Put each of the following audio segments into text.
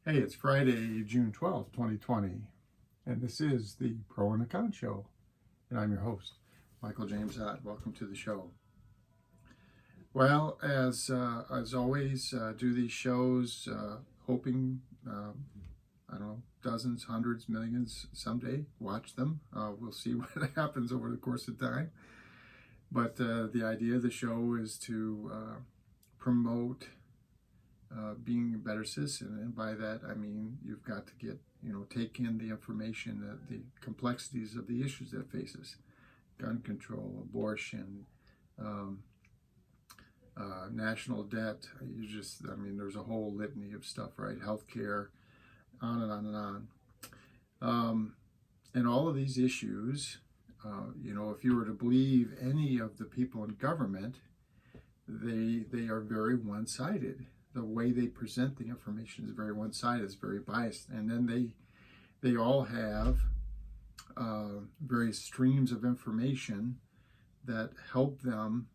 Hey, it's Friday, June 12th, 2020, and this is the Pro and the Con Show, and I'm your host, Michael James Ott. Welcome to the show. Well, as always, do these shows hoping, I don't know, dozens, hundreds, millions someday watch them. We'll see what happens over the course of time. But the idea of the show is to promote being a better citizen, and by that I mean you've got to get take in the information, the complexities of the issues that face us: gun control, abortion, um, national debt. There's a whole litany of stuff, right? Healthcare, on and on and on. And all of these issues, if you were to believe any of the people in government, they are very one-sided. The way they present the information is very one-sided, it's very biased, and then they all have various streams of information that help them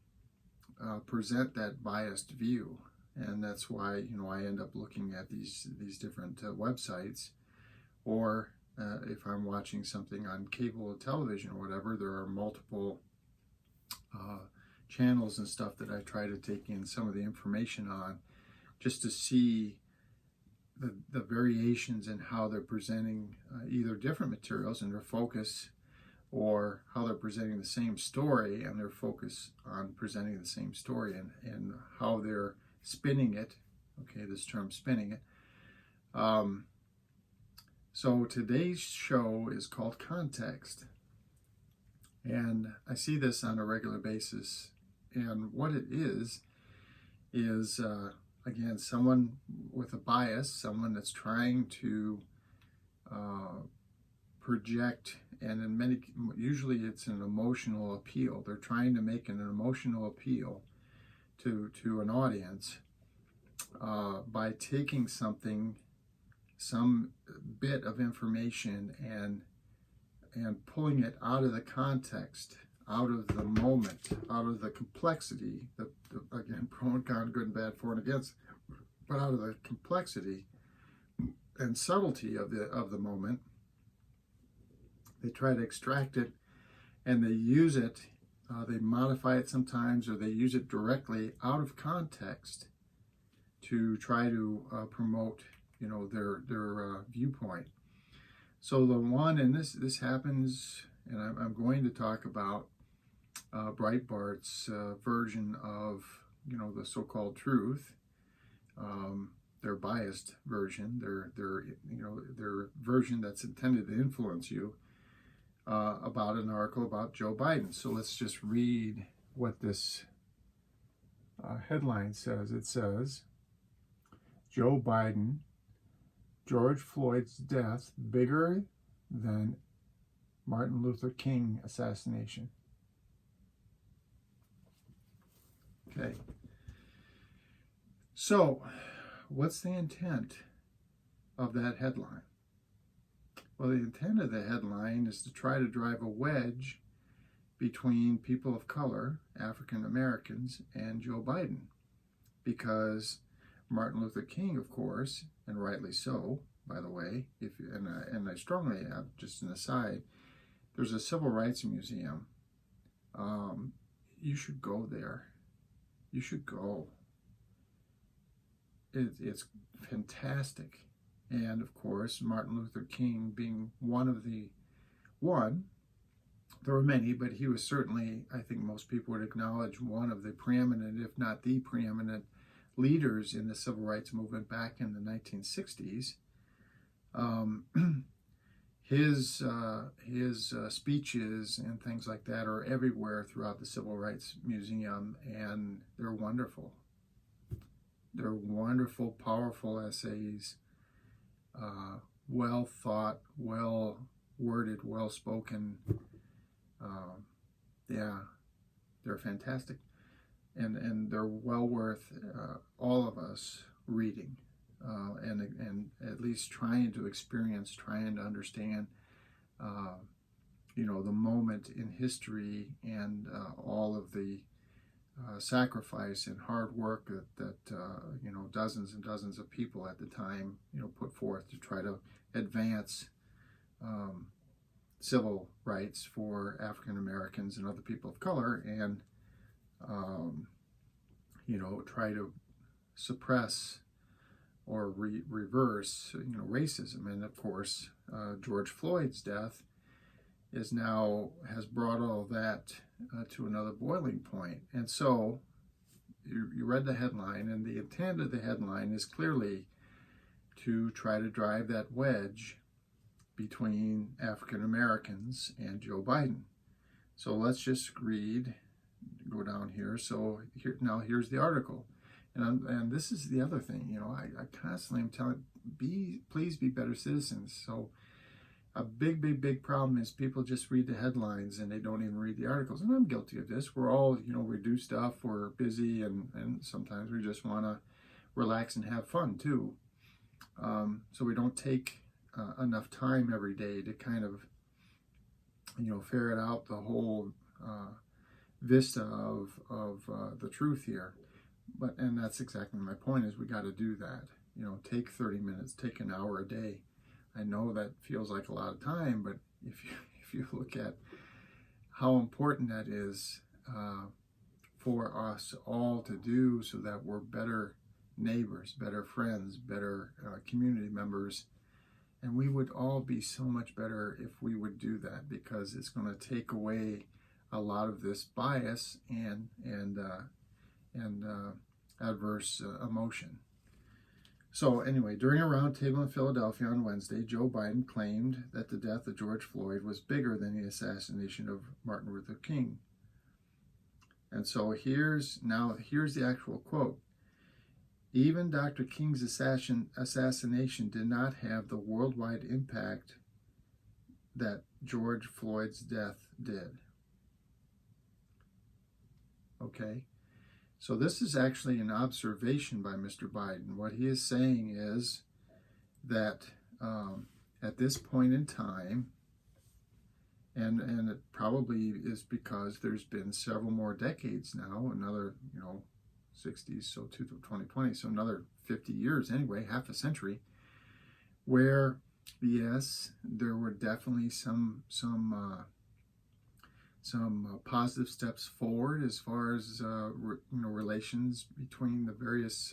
present that biased view. And that's why I end up looking at these different websites, or if I'm watching something on cable television or whatever, there are multiple channels and stuff that I try to take in some of the information on, just to see the variations in how they're presenting either different materials and their focus, or how they're presenting the same story and their focus on presenting the same story, and how they're spinning it. Okay, this term spinning it. So today's show is called Context. And I see this on a regular basis. And what it is again, someone with a bias, someone that's trying to project, and usually it's an emotional appeal. They're trying to make an emotional appeal to an audience by taking some bit of information and pulling it out of the context, out of the moment, out of the complexity, again, pro and con, good and bad, for and against, but out of the complexity and subtlety of the moment. They try to extract it, and they use it, they modify it sometimes, or they use it directly out of context to try to promote their viewpoint. So the one, and this happens, and I'm going to talk about Breitbart's version of the so-called truth, their biased version, their version that's intended to influence you, about an article about Joe Biden. So let's just read what this headline says. It says, Joe Biden, George Floyd's death bigger than Martin Luther King assassination. Okay. So, what's the intent of that headline? Well, the intent of the headline is to try to drive a wedge between people of color, African Americans, and Joe Biden, because Martin Luther King, of course, and rightly so, by the way, and I strongly have, just an aside, there's a civil rights museum. You should go there. You should go. It's fantastic. And of course, Martin Luther King being there were many, but he was certainly, I think most people would acknowledge, one of the preeminent, if not the preeminent, leaders in the civil rights movement back in the 1960s. His speeches and things like that are everywhere throughout the Civil Rights Museum, and they're wonderful. They're wonderful, powerful essays, well thought, well worded, well spoken. They're fantastic, and they're well worth all of us reading, and at least trying to experience, trying to understand, the moment in history, and all of the sacrifice and hard work that dozens and dozens of people at the time put forth to try to advance civil rights for African Americans and other people of color, and try to suppress or reverse racism. And of course, George Floyd's death has brought all that to another boiling point. And so you read the headline, and the intent of the headline is clearly to try to drive that wedge between African Americans and Joe Biden. So let's just go down here. So here's the article. And this is the other thing, I constantly am telling, please be better citizens. So a big problem is people just read the headlines and they don't even read the articles. And I'm guilty of this. We're all, we do stuff, we're busy, and sometimes we just want to relax and have fun too. So we don't take enough time every day to kind of, ferret out the whole vista of the truth here. And that's exactly my point, is we got to do that. Take 30 minutes, take an hour a day. I know that feels like a lot of time, but if you look at how important that is for us all to do, so that we're better neighbors, better friends, better community members, and we would all be so much better if we would do that, because it's going to take away a lot of this bias and adverse emotion. So anyway, during a roundtable in Philadelphia on Wednesday, Joe Biden claimed that the death of George Floyd was bigger than the assassination of Martin Luther King. And so here's the actual quote. Even Dr. King's assassination did not have the worldwide impact that George Floyd's death did. Okay? So this is actually an observation by Mr. Biden. What he is saying is that at this point in time, and it probably is because there's been several more decades now, another 60s, so to 2020, so another 50 years anyway, half a century, where yes, there were definitely some positive steps forward as far as relations between the various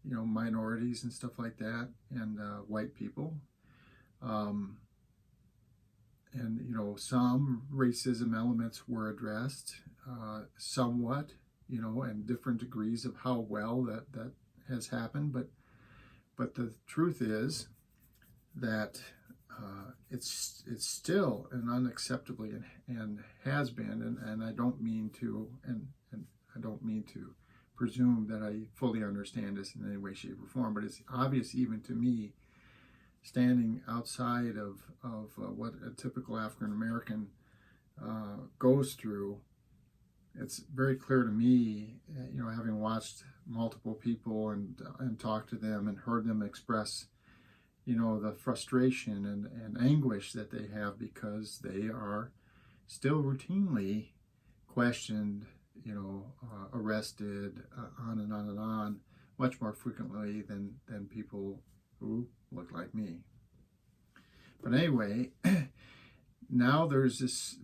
minorities and stuff like that, and white people, and some racism elements were addressed somewhat, and different degrees of how well that has happened, but the truth is that it's still an unacceptably and has been, and I don't mean to presume that I fully understand this in any way, shape, or form, but it's obvious even to me, standing outside of what a typical African American goes through. It's very clear to me, having watched multiple people and talked to them and heard them express the frustration and anguish that they have, because they are still routinely questioned, arrested, on and on and on, much more frequently than people who look like me. But anyway, now there's this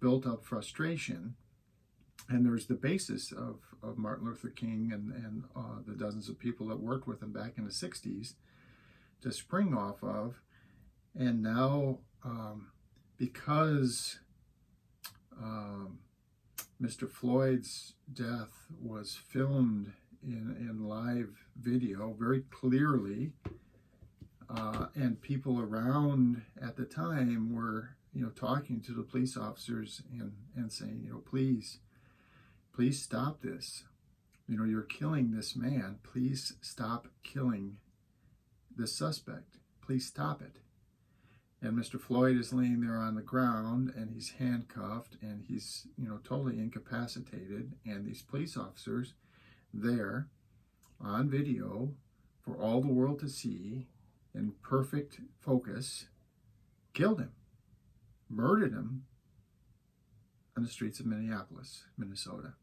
built up frustration, and there's the basis of Martin Luther King and the dozens of people that worked with him back in the 60s to spring off of. And now because Mr. Floyd's death was filmed in live video very clearly, and people around at the time were talking to the police officers and saying, please stop this. You're killing this man. Please stop killing the suspect. Please stop it. And Mr. Floyd is laying there on the ground, and he's handcuffed, and he's totally incapacitated, and these police officers there on video for all the world to see in perfect focus killed him, murdered him on the streets of Minneapolis, Minnesota.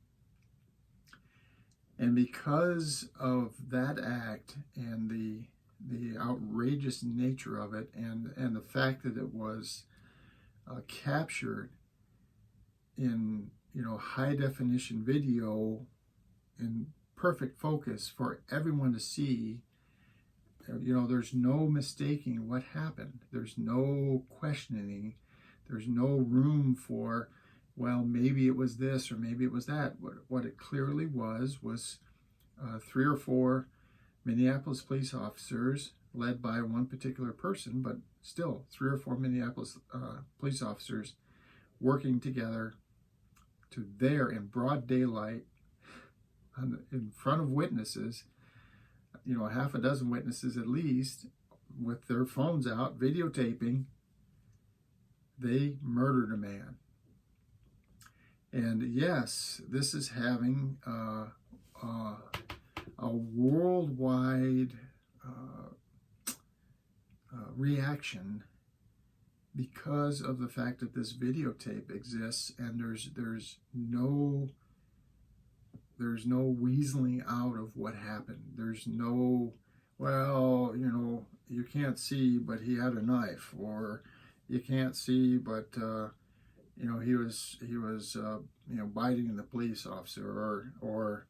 And because of that act and the outrageous nature of it, and the fact that it was captured in high definition video in perfect focus for everyone to see, there's no mistaking what happened. There's no questioning. There's no room for, well, maybe it was this or maybe it was that. What it clearly was 3 or 4 Minneapolis police officers, led by one particular person, but still 3 or 4 Minneapolis police officers working together in broad daylight in front of witnesses, half a dozen witnesses at least, with their phones out, videotaping. They murdered a man. And yes, this is having a worldwide reaction because of the fact that this videotape exists, and there's no weaseling out of what happened. There's no, well, you can't see, but he had a knife, or you can't see, but he was biting the police officer, or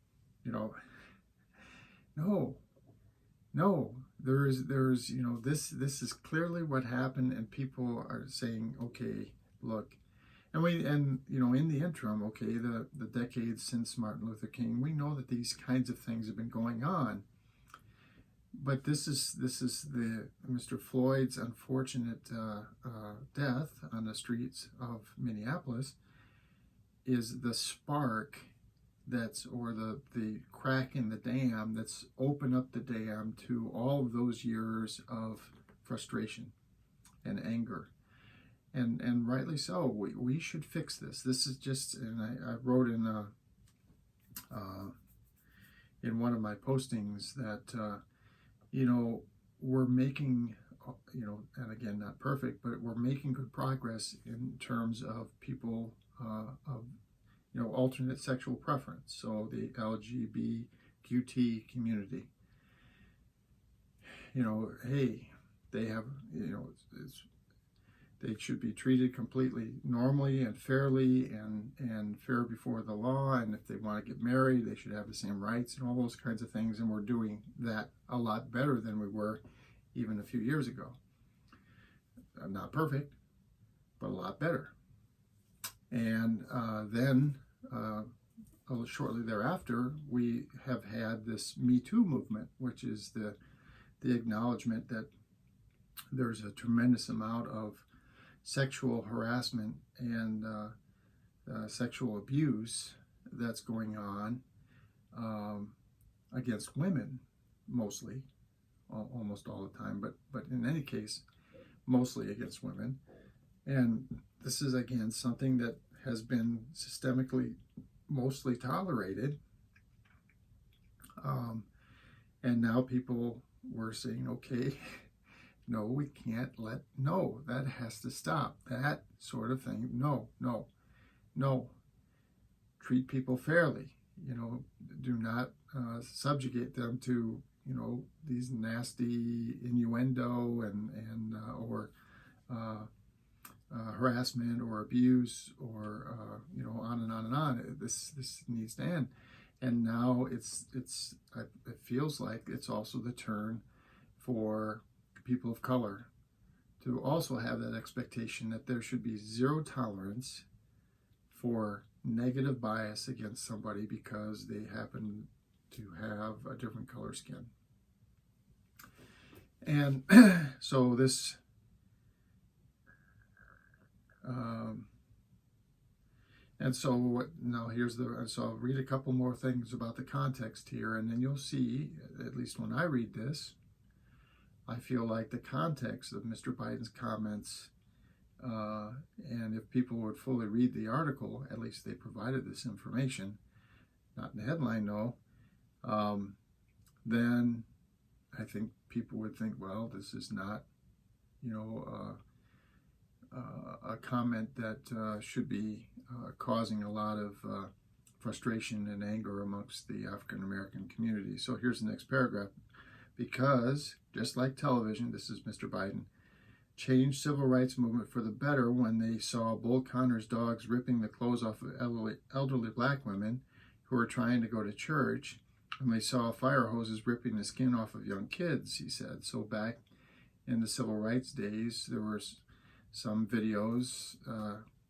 no, there's this is clearly what happened, and people are saying, okay, look, and in the interim, okay, the decades since Martin Luther King, we know that these kinds of things have been going on, but this is the Mr. Floyd's unfortunate death on the streets of Minneapolis is the spark or the crack in the dam that's opened up the dam to all of those years of frustration and anger. And rightly so. We should fix this. This is just, and I wrote in one of my postings that we're making, and again, not perfect, but we're making good progress in terms of people of alternate sexual preference, so the LGBTQT community. Hey, they have, they should be treated completely normally and fairly and fair before the law, and if they want to get married, they should have the same rights and all those kinds of things, and we're doing that a lot better than we were even a few years ago. Not perfect, but a lot better. And then shortly thereafter, we have had this Me Too movement, which is the acknowledgement that there's a tremendous amount of sexual harassment and sexual abuse that's going on against women, mostly, almost all the time, but in any case, mostly against women. And this is, again, something that has been systemically mostly tolerated. And now people were saying, okay, no, we can't that has to stop. That sort of thing. No. Treat people fairly. Do not subjugate them to, these nasty innuendo and or harassment or abuse or on and on and on. This needs to end. And now it feels like it's also the turn for people of color to also have that expectation that there should be zero tolerance for negative bias against somebody because they happen to have a different color skin. And so this so I'll read a couple more things about the context here, and then you'll see, at least when I read this, I feel like the context of Mr. Biden's comments, and if people would fully read the article, at least they provided this information, not in the headline, no, then I think people would think, well, this is not, a comment that should be causing a lot of frustration and anger amongst the African American community. So here's the next paragraph. Because, just like television, this is Mr. Biden, changed civil rights movement for the better when they saw Bull Connor's dogs ripping the clothes off of elderly black women who were trying to go to church, and they saw fire hoses ripping the skin off of young kids, he said. So back in the civil rights days, there were some videos,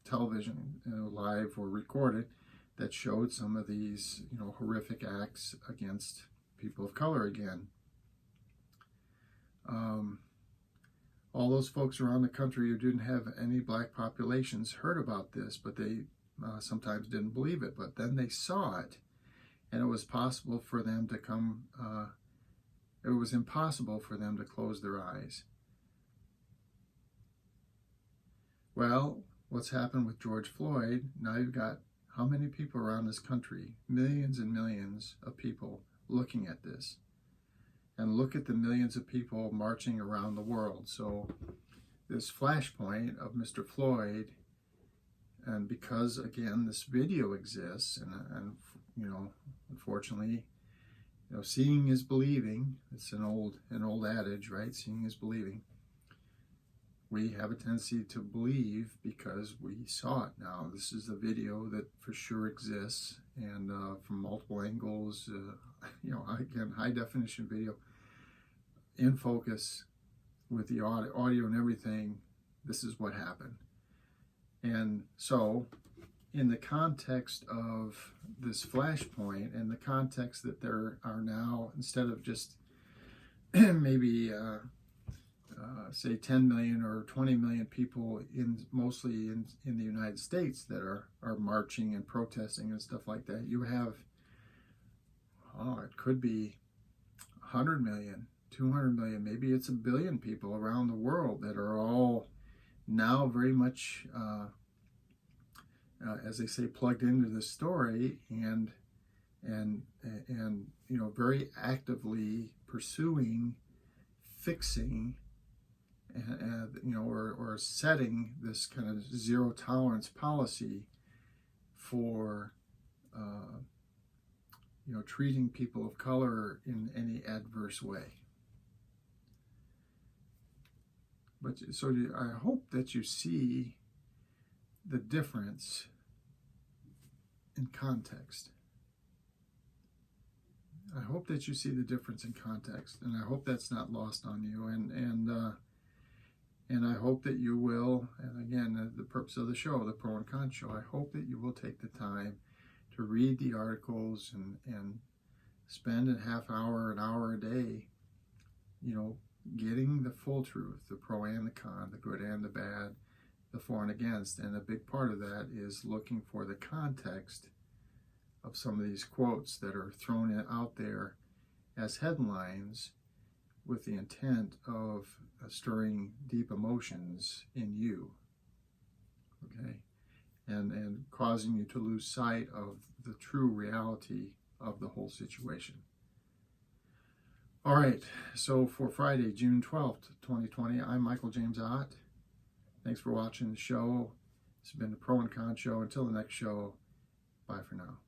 television, live or recorded, that showed some of these, horrific acts against people of color again. All those folks around the country who didn't have any black populations heard about this, but they sometimes didn't believe it. But then they saw it, and it was possible for them to come. It was impossible for them to close their eyes. Well, what's happened with George Floyd? Now you've got how many people around this country? Millions and millions of people looking at this. And look at the millions of people marching around the world. So this flashpoint of Mr. Floyd, and because, again, this video exists, and unfortunately, seeing is believing. It's an old adage, right? Seeing is believing. We have a tendency to believe because we saw it now. This is a video that for sure exists, and from multiple angles, again, high definition video, in focus with the audio and everything. This is what happened. And so in the context of this flashpoint, and the context that there are now, instead of just maybe say 10 million or 20 million people mostly in the United States that are marching and protesting and stuff like that, you have, it could be 100 million, 200 million, maybe it's 1 billion people around the world that are all now very much, as they say, plugged into this story and very actively pursuing, fixing, or setting this kind of zero tolerance policy for treating people of color in any adverse way. But so I hope that you see the difference in context. I hope that you see the difference in context, and I hope that's not lost on you. And I hope that you will, and again, the purpose of the show, the Pro and Con Show, I hope that you will take the time to read the articles and spend a half hour, an hour a day, getting the full truth, the pro and the con, the good and the bad, the for and against. And a big part of that is looking for the context of some of these quotes that are thrown out there as headlines with the intent of stirring deep emotions in you, okay, and causing you to lose sight of the true reality of the whole situation. All right, so for Friday, June 12th, 2020, I'm Michael James Ott. Thanks for watching the show. This has been the Pro and Con Show. Until the next show, bye for now.